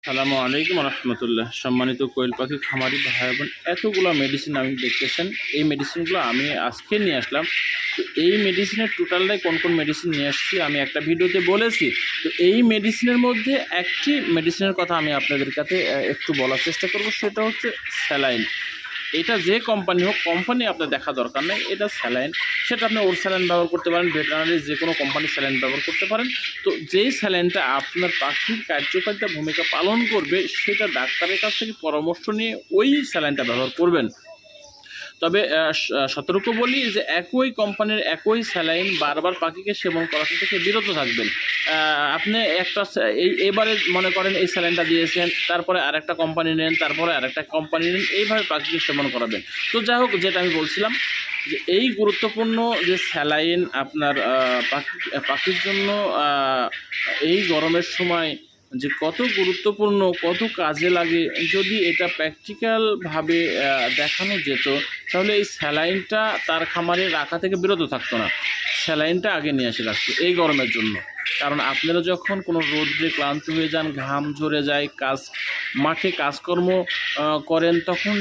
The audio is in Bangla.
আসসালামু আলাইকুম রহমতুল্লাহ। সম্মানিত কোয়েল পাখি খামারি ভাই বোন, এতগুলো মেডিসিন আমি দেখতেছেন, এই মেডিসিনগুলো আমি আজকে নিয়ে আসলাম। তো এই মেডিসিনের টোটালটাই কোন কোন মেডিসিন নিয়ে আসছি আমি একটা ভিডিওতে বলেছি। তো এই মেডিসিনের মধ্যে একটি মেডিসিনের কথা আমি আপনাদের কাছে একটু বলার চেষ্টা করব, সেটা হচ্ছে স্যালাইন। এটা যে কোম্পানি হোক, কোম্পানি আপনার দেখা দরকার নেই, এটা স্যালাইন। সেটা আপনি ওর স্যালাইন ব্যবহার করতে পারেন, ভেটেরিনারি যে কোনো কোম্পানির স্যালাইন ব্যবহার করতে পারেন। তো যেই স্যালাইনটা আপনার পাখির কার্যকারিতা ভূমিকা পালন করবে, সেটা ডাক্তারের কাছ থেকে পরামর্শ নিয়ে ওই স্যালাইনটা ব্যবহার করবেন। তবে সতর্ক বলি যে একই কোম্পানির একই স্যালাইন বারবার পাখিকে সেবন করা থেকে বিরত থাকবেন। আপনি একটা এবারে মনে করেন এই স্যালাইনটা দিয়েছেন, তারপরে আরেকটা কোম্পানি নেন, তারপরে আরেকটা কোম্পানি নেন, এইভাবে পাখিকে সেবন করাবেন। তো যাই হোক, যেটা আমি বলছিলাম যে এই গুরুত্বপূর্ণ যে স্যালাইন আপনার পাখির জন্য এই গরমের সময় যে কত গুরুত্বপূর্ণ, কত কাজে লাগে, যদি এটা প্র্যাকটিক্যালভাবে দেখানো যেত, তাহলে এই স্যালাইনটা তার খামারে রাখা থেকে বিরত থাকতো না। স্যালাইনটা আগে নিয়ে এসে রাখতো এই গরমের জন্য। কারণ আপনারা যখন কোনো রোদ্রে ক্লান্ত হয়ে যান, ঘাম ঝরে যায়, মাঠে কাজকর্ম করেন, তখন